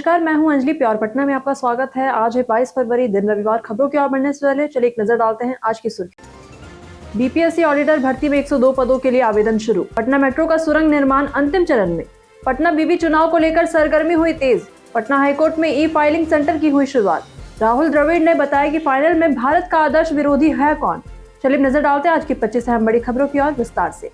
नमस्कार, मैं हूं अंजलि। प्योर पटना में आपका स्वागत है। आज है 22 फरवरी, दिन रविवार। खबरों की ओर बढ़ने से पहले चलिए एक नजर डालते हैं आज की सुर्खी। बीपीएससी ऑडिटर भर्ती में 102 पदों के लिए आवेदन शुरू। पटना मेट्रो का सुरंग निर्माण अंतिम चरण में। पटना बीबी चुनाव को लेकर सरगर्मी हुई तेज। पटना हाईकोर्ट में ई फाइलिंग सेंटर की हुई शुरुआत। राहुल द्रविड़ ने बताया कि फाइनल में भारत का आदर्श विरोधी है कौन। चलिए नजर डालते हैं आज की 25 अहम बड़ी खबरों की ओर विस्तार से।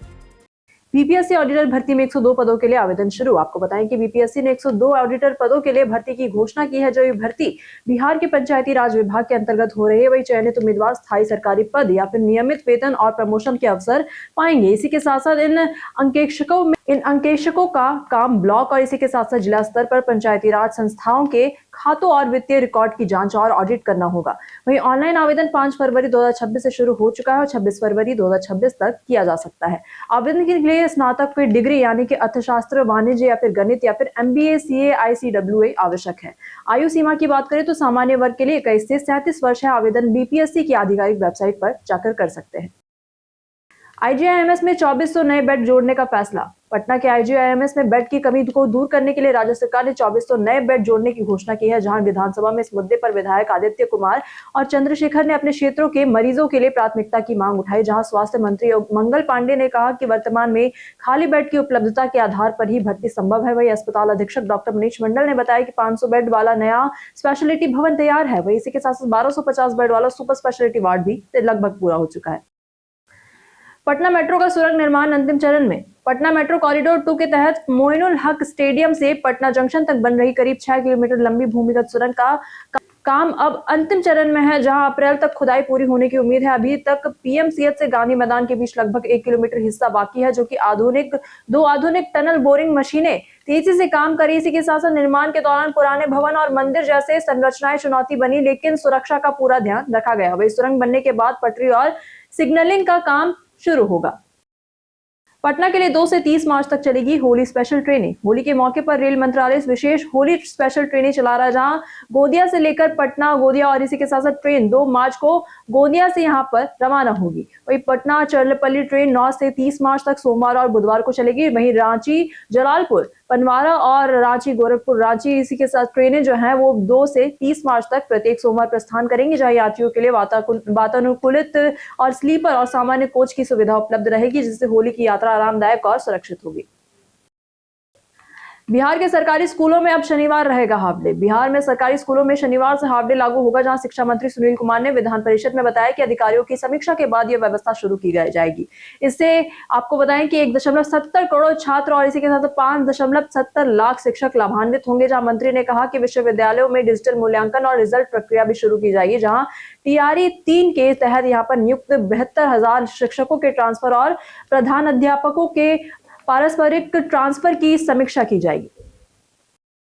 बीपीएससी ऑडिटर भर्ती में 102 पदों के लिए आवेदन शुरू। आपको बताएं कि बीपीएससी ने 102 ऑडिटर पदों के लिए भर्ती की घोषणा की है। जो ये भर्ती बिहार के पंचायती राज विभाग के अंतर्गत हो रही है। वही चयनित उम्मीदवार स्थायी सरकारी पद या फिर नियमित वेतन और प्रमोशन के अवसर पाएंगे। इसी के साथ साथ इन अंकेक्षकों का काम ब्लॉक और इसी के साथ साथ जिला स्तर पर पंचायती राज संस्थाओं के खातों और वित्तीय रिकॉर्ड की जांच और ऑडिट करना होगा। वहीं ऑनलाइन आवेदन 5 फरवरी 2026 से शुरू हो चुका है और 26 फरवरी 2026 तक किया जा सकता है। आवेदन के लिए स्नातक की डिग्री यानी कि अर्थशास्त्र, वाणिज्य या फिर गणित या फिर MBA, CA, ICWA आवश्यक है। आयु सीमा की बात करें तो सामान्य वर्ग के लिए 21 से 37 वर्ष है। आवेदन BPSC की आधिकारिक वेबसाइट पर जाकर कर सकते हैं। IGIMS में 2400 नए बेड जोड़ने का फैसला। पटना के IGIMS में बेड की कमी को दूर करने के लिए राज्य सरकार ने 2400 नए बेड जोड़ने की घोषणा की है। जहां विधानसभा में इस मुद्दे पर विधायक आदित्य कुमार और चंद्रशेखर ने अपने क्षेत्रों के मरीजों के लिए प्राथमिकता की मांग उठाई। जहां स्वास्थ्य मंत्री मंगल पांडे ने कहा कि वर्तमान में खाली बेड की उपलब्धता के आधार पर ही भर्ती संभव है। वही अस्पताल अधीक्षक डॉक्टर मनीष मंडल ने बताया कि 500 बेड वाला नया स्पेशलिटी भवन तैयार है। वही इसी के साथ साथ 1250 बेड वाला सुपर स्पेशलिटी वार्ड भी लगभग पूरा हो चुका है। पटना मेट्रो का सुरंग निर्माण अंतिम चरण में। पटना मेट्रो कॉरिडोर 2 के तहत मोइनुल हक स्टेडियम से पटना जंक्शन तक बन रही करीब 6 किलोमीटर लंबी भूमिगत सुरंग का काम अब अंतिम चरण में है। जहां अप्रैल तक खुदाई पूरी होने की उम्मीद है। अभी तक PMCH से गांधी मैदान के बीच लगभग 1 किलोमीटर हिस्सा बाकी है, जो कि दो आधुनिक टनल बोरिंग मशीनें तेजी से काम करी। इसी के साथ साथ निर्माण के दौरान पुराने भवन और मंदिर जैसे संरचनाएं चुनौती बनी, लेकिन सुरक्षा का पूरा ध्यान रखा गया। वही सुरंग बनने के बाद पटरी और सिग्नलिंग का काम शुरू होगा। पटना के लिए 2 से 30 मार्च तक चलेगी होली स्पेशल ट्रेनें। होली के मौके पर रेल मंत्रालय विशेष होली स्पेशल ट्रेनें चला रहा है। जहां गोंदिया से लेकर पटना, गोंदिया और इसी के साथ साथ ट्रेन 2 मार्च को गोंदिया से यहां पर रवाना होगी। वही पटना चर्लपल्ली ट्रेन 9 से 30 मार्च तक सोमवार और बुधवार को चलेगी। वहीं रांची जलालपुर, पनवाड़ा और रांची गोरखपुर रांची इसी के साथ ट्रेनें जो हैं वो 2 से 30 मार्च तक प्रत्येक सोमवार प्रस्थान करेंगी। जहां यात्रियों के लिए वातानुकूलित और स्लीपर और सामान्य कोच की सुविधा उपलब्ध रहेगी, जिससे होली की यात्रा आरामदायक और सुरक्षित होगी। बिहार के सरकारी स्कूलों में अब शनिवार रहेगा हाफ डे। बिहार में सरकारी स्कूलों में शनिवार से हाफ डे लागू होगा। जहां शिक्षा मंत्री सुनील कुमार ने विधान परिषद में बताया कि अधिकारियों की समीक्षा के बाद यह व्यवस्था शुरू की जाएगी। इससे आपको बताएं कि 1.70 करोड़ छात्र और इसी के साथ 5.70 लाख शिक्षक लाभान्वित होंगे। जहां मंत्री ने कहा कि विश्वविद्यालयों में डिजिटल मूल्यांकन और रिजल्ट प्रक्रिया भी शुरू की जाएगी। जहां TRE 3 के तहत यहाँ पर नियुक्त 72,000 शिक्षकों के ट्रांसफर और प्रधान अध्यापकों के पारस्परिक ट्रांसफर की समीक्षा की जाएगी।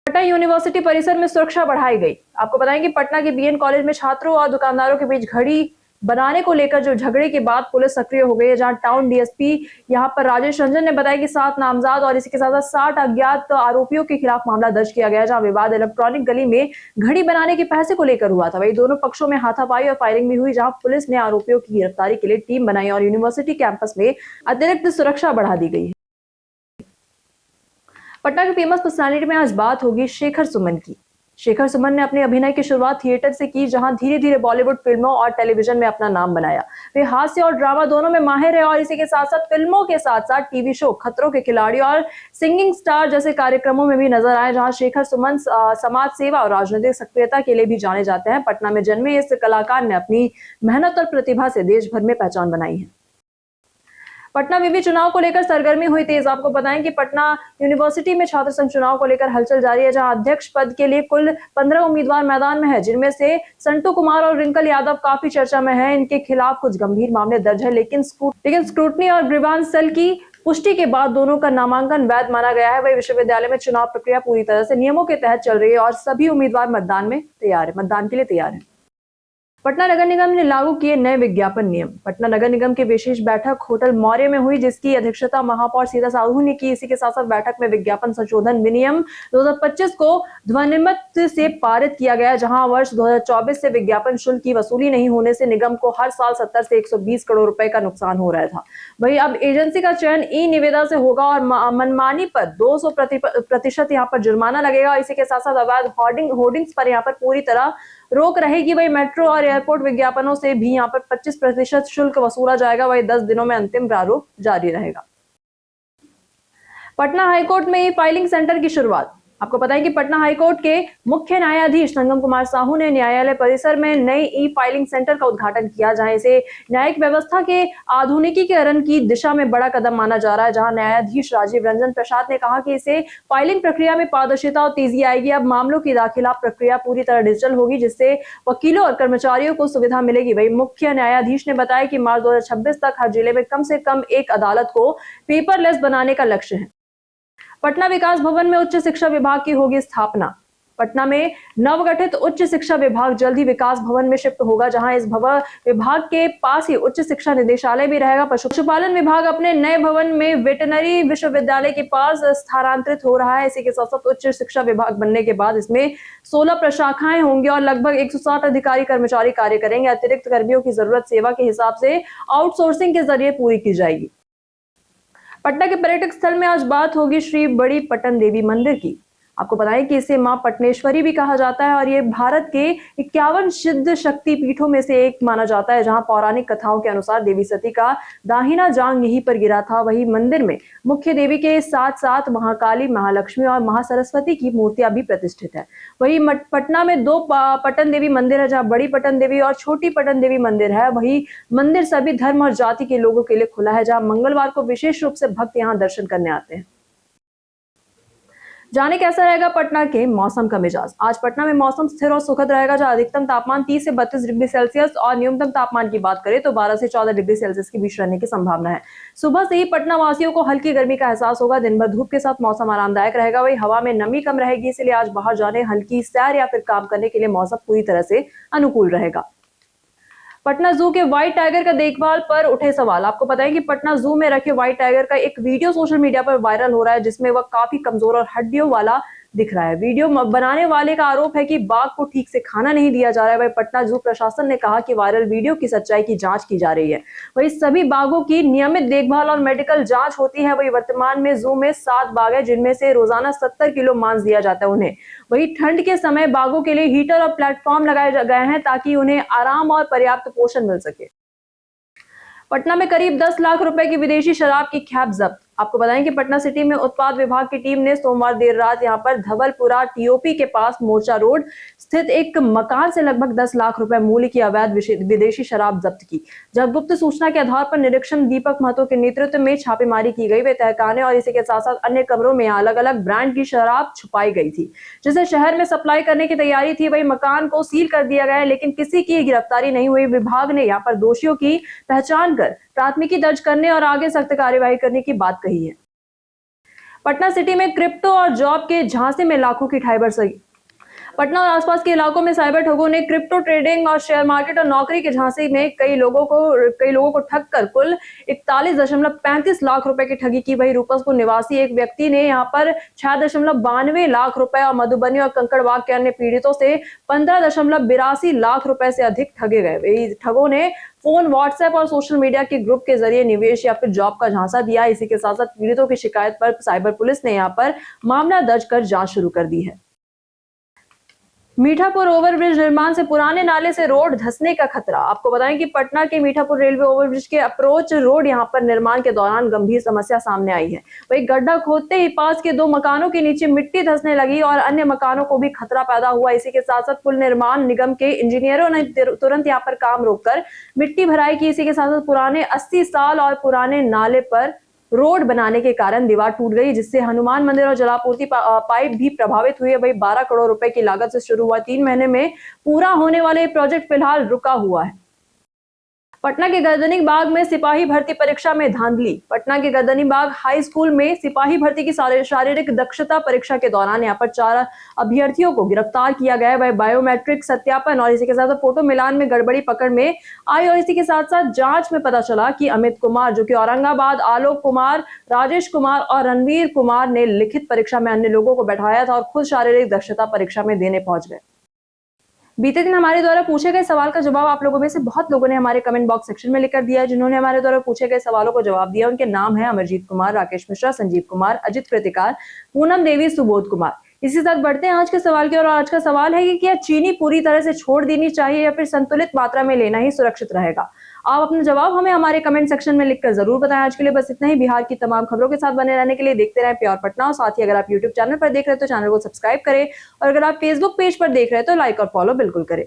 पटना यूनिवर्सिटी परिसर में सुरक्षा बढ़ाई गई। आपको बताएं कि पटना के BN कॉलेज में छात्रों और दुकानदारों के बीच घड़ी बनाने को लेकर जो झगड़े के बाद पुलिस सक्रिय हो गई है। जहां टाउन DSP यहां पर राजेश रंजन ने बताया कि 7 नामजद और इसी के साथ 60 अज्ञात आरोपियों के खिलाफ मामला दर्ज किया गया। जहां विवाद इलेक्ट्रॉनिक गली में घड़ी बनाने के पैसे को लेकर हुआ था। वही दोनों पक्षों में हाथापाई और फायरिंग भी हुई। जहां पुलिस ने आरोपियों की गिरफ्तारी के लिए टीम बनाई और यूनिवर्सिटी कैंपस में अतिरिक्त सुरक्षा बढ़ा दी गई है। पटना के फेमस पर्सनालिटी में आज बात होगी शेखर सुमन की। शेखर सुमन ने अपने अभिनय की शुरुआत थिएटर से की, जहां धीरे धीरे बॉलीवुड फिल्मों और टेलीविजन में अपना नाम बनाया। वे हास्य और ड्रामा दोनों में माहिर है और इसी के साथ साथ फिल्मों के साथ साथ TV शो खतरों के खिलाड़ी और सिंगिंग स्टार जैसे कार्यक्रमों में भी नजर आए। जहां शेखर सुमन समाज सेवा और राजनीतिक सक्रियता के लिए भी जाने जाते हैं। पटना में जन्मे इस कलाकार ने अपनी मेहनत और प्रतिभा से देश भर में पहचान बनाई है। पटना बीबी चुनाव को लेकर सरगर्मी हुई तेज। आपको बताएं कि पटना यूनिवर्सिटी में छात्र संघ चुनाव को लेकर हलचल जारी है। जहां अध्यक्ष पद के लिए कुल 15 उम्मीदवार मैदान में है, जिनमें से संटू कुमार और रिंकल यादव काफी चर्चा में है। इनके खिलाफ कुछ गंभीर मामले दर्ज है, लेकिन स्क्रूटनी और ग्रीवांस सेल की पुष्टि के बाद दोनों का नामांकन वैध माना गया है। वही विश्वविद्यालय में चुनाव प्रक्रिया पूरी तरह से नियमों के तहत चल रही है और सभी उम्मीदवार मतदान के लिए तैयार है। पटना नगर निगम ने लागू किए नए विज्ञापन नियम। पटना नगर निगम की विशेष बैठक होटल मौर्य में हुई, जिसकी अध्यक्षता महापौर सीता साहू ने की। इसी के साथ साथ बैठक में विज्ञापन संशोधन विनियम 2025 को ध्वनिमत से पारित किया गया, जहां वर्ष 2024 से विज्ञापन शुल्क की वसूली नहीं होने से निगम को हर साल 70 से 120 करोड़ रुपए का नुकसान हो रहा था। वहीं अब एजेंसी का चयन ई निविदा से होगा और मनमानी पर 200% यहाँ पर जुर्माना लगेगा। इसी के साथ साथ अवैध होर्डिंग्स पर यहाँ पर पूरी तरह रोक रहेगी। वही मेट्रो और एयरपोर्ट विज्ञापनों से भी यहाँ पर 25% शुल्क वसूला जाएगा। वही 10 दिनों में अंतिम प्रारूप जारी रहेगा। पटना हाईकोर्ट में ई फाइलिंग सेंटर की शुरुआत। आपको पता है कि पटना हाईकोर्ट के मुख्य न्यायाधीश संगम कुमार साहू ने न्यायालय परिसर में नई ई फाइलिंग सेंटर का उद्घाटन किया, जहां इसे न्यायिक व्यवस्था के आधुनिकीकरण की दिशा में बड़ा कदम माना जा रहा है। जहां न्यायाधीश राजीव रंजन प्रसाद ने कहा कि इससे फाइलिंग प्रक्रिया में पारदर्शिता और तेजी आएगी। अब मामलों की दाखिला प्रक्रिया पूरी तरह डिजिटल होगी, जिससे वकीलों और कर्मचारियों को सुविधा मिलेगी। वही मुख्य न्यायाधीश ने बताया कि मार्च 2026 तक हर जिले में कम से कम एक अदालत को पेपरलेस बनाने का लक्ष्य है। पटना विकास भवन में उच्च शिक्षा विभाग की होगी स्थापना। पटना में नवगठित उच्च शिक्षा विभाग जल्द ही विकास भवन में शिफ्ट होगा, जहां इस विभाग के पास ही उच्च शिक्षा निदेशालय भी रहेगा। पशुपालन विभाग अपने नए भवन में वेटनरी विश्वविद्यालय के पास स्थानांतरित हो रहा है। इसी के साथ साथ उच्च शिक्षा विभाग बनने के बाद इसमें 16 प्रशाखाएं होंगी और लगभग 160 अधिकारी कर्मचारी कार्य करेंगे। अतिरिक्त कर्मियों की जरूरत सेवा के हिसाब से आउटसोर्सिंग के जरिए पूरी की जाएगी। पटना के पर्यटक स्थल में आज बात होगी श्री बड़ी पटन देवी मंदिर की। आपको बताएं कि इसे मां पटनेश्वरी भी कहा जाता है और ये भारत के 51 सिद्ध शक्ति पीठों में से एक माना जाता है, जहां पौराणिक कथाओं के अनुसार देवी सती का दाहिना जांग यहीं पर गिरा था। वही मंदिर में मुख्य देवी के साथ साथ महाकाली, महालक्ष्मी और महासरस्वती की मूर्तियां भी प्रतिष्ठित है। वही पटना में 2 पटन देवी मंदिर है, जहाँ बड़ी पटन देवी और छोटी पटन देवी मंदिर है। वही मंदिर सभी धर्म और जाति के लोगों के लिए खुला है, जहाँ मंगलवार को विशेष रूप से भक्त यहाँ दर्शन करने आते हैं। जाने कैसा रहेगा पटना के मौसम का मिजाज। आज पटना में मौसम स्थिर और सुखद रहेगा, जहां अधिकतम तापमान 30 से 32 डिग्री सेल्सियस और न्यूनतम तापमान की बात करें तो 12 से 14 डिग्री सेल्सियस के बीच रहने की संभावना है। सुबह से ही पटना वासियों को हल्की गर्मी का एहसास होगा। दिन भर धूप के साथ मौसम आरामदायक रहेगा। वही हवा में नमी कम रहेगी, इसलिए आज बाहर जाने, हल्की सैर या फिर काम करने के लिए मौसम पूरी तरह से अनुकूल रहेगा। पटना जू के व्हाइट टाइगर का देखभाल पर उठे सवाल। आपको पता है कि पटना जू में रखे व्हाइट टाइगर का एक वीडियो सोशल मीडिया पर वायरल हो रहा है, जिसमें वह काफी कमजोर और हड्डियों वाला दिख रहा है। वीडियो बनाने वाले का आरोप है कि बाघ को ठीक से खाना नहीं दिया जा रहा है। वही पटना जू प्रशासन ने कहा कि वायरल वीडियो की सच्चाई की जांच की जा रही है। वही सभी बाघों की नियमित देखभाल और मेडिकल जांच होती है। वही वर्तमान में जू में 7 बाघ है, जिनमें से रोजाना 70 किलो मांस दिया जाता है उन्हें। वही ठंड के समय बाघों के लिए हीटर और प्लेटफॉर्म लगाए गए हैं, ताकि उन्हें आराम और पर्याप्त पोषण मिल सके। पटना में करीब 10 लाख रुपए की विदेशी शराब की खेप जब्त। आपको बताएं कि पटना सिटी में उत्पाद विभाग की टीम ने सोमवार देर रात यहां पर धवलपुरा टीओपी के पास मोर्चा रोड स्थित एक मकान से लगभग 10 लाख रुपए मूल्य की अवैध विदेशी शराब जब्त की। जब गुप्त सूचना के आधार पर निरीक्षण दीपक महतो के नेतृत्व में छापेमारी की गई। वे तहखाने और इसी के साथ साथ अन्य कमरों में अलग अलग ब्रांड की शराब छुपाई गई थी, जिसे शहर में सप्लाई करने की तैयारी थी। वही मकान को सील कर दिया गया, लेकिन किसी की गिरफ्तारी नहीं हुई। विभाग ने यहाँ पर दोषियों की पहचान कर प्राथमिकी दर्ज करने और आगे सख्त कार्यवाही करने की बात कही है। पटना सिटी में क्रिप्टो और जॉब के झांसे में लाखों की ठाई बरसई। पटना और आसपास के इलाकों में साइबर ठगों ने क्रिप्टो ट्रेडिंग और शेयर मार्केट और नौकरी के झांसे में कई लोगों को ठग कर कुल 41.35 लाख रुपए की ठगी की। वही रूपसपुर निवासी एक व्यक्ति ने यहां पर 6.92 लाख रुपए और मधुबनी और कंकड़बाग के अन्य पीड़ितों से 15.82 लाख रुपए से अधिक ठगे गए। ठगों ने फोन, व्हाट्सएप और सोशल मीडिया के ग्रुप के जरिए निवेश या फिर जॉब का झांसा दिया। इसी के साथ साथ पीड़ितों की शिकायत पर साइबर पुलिस ने यहाँ पर मामला दर्ज कर जांच शुरू कर दी है। मीठापुर ओवरब्रिज निर्माण से पुराने नाले से रोड धंसने का खतरा। आपको बताएं कि पटना के मीठापुर रेलवे ओवरब्रिज के अप्रोच रोड यहां पर निर्माण के दौरान गंभीर समस्या सामने आई है। वही गड्ढा खोदते ही पास के 2 मकानों के नीचे मिट्टी धंसने लगी और अन्य मकानों को भी खतरा पैदा हुआ। इसी के साथ साथ पुल निर्माण निगम के इंजीनियरों ने तुरंत यहाँ पर काम रोककर मिट्टी भराई की। इसी के साथ साथ पुराने 80 साल और पुराने नाले पर रोड बनाने के कारण दीवार टूट गई, जिससे हनुमान मंदिर और जलापूर्ति पाइप भी प्रभावित हुए। वही 12 करोड़ रुपए की लागत से शुरू हुआ 3 महीने में पूरा होने वाले प्रोजेक्ट फिलहाल रुका हुआ है। पटना के गर्दनी बाग में सिपाही भर्ती परीक्षा में धांधली। पटना के गर्दनी बाग हाई स्कूल में सिपाही भर्ती की शारीरिक दक्षता परीक्षा के दौरान यहां पर 4 अभ्यर्थियों को गिरफ्तार किया गया है। वह बायोमेट्रिक सत्यापन और इसी के साथ फोटो मिलान में गड़बड़ी पकड़ में आई और इसी के साथ साथ जांच में पता चला कि अमित कुमार जो कि औरंगाबाद, आलोक कुमार, राजेश कुमार और रणवीर कुमार ने लिखित परीक्षा में अन्य लोगों को बैठाया था और खुद शारीरिक दक्षता परीक्षा में देने पहुंच गए। बीते दिन हमारे द्वारा पूछे गए सवाल का जवाब आप लोगों में से बहुत लोगों ने हमारे कमेंट बॉक्स सेक्शन में लिखकर दिया है। जिन्होंने हमारे द्वारा पूछे गए सवालों को जवाब दिया उनके नाम है अमरजीत कुमार, राकेश मिश्रा, संजीव कुमार, अजित कृतिकार, पूनम देवी, सुबोध कुमार। इसी साथ बढ़ते हैं आज के सवाल की ओर। आज का सवाल है कि क्या चीनी पूरी तरह से छोड़ देनी चाहिए या फिर संतुलित मात्रा में लेना ही सुरक्षित रहेगा? आप अपना जवाब हमें हमारे कमेंट सेक्शन में लिखकर जरूर बताएं। आज के लिए बस इतना ही। बिहार की तमाम खबरों के साथ बने रहने के लिए देखते रहें प्योर पटना। और साथ ही अगर आप यूट्यूब चैनल पर देख रहे हैं तो चैनल को सब्सक्राइब करें और अगर आप फेसबुक पेज पर देख रहे हैं तो लाइक और फॉलो बिल्कुल करें।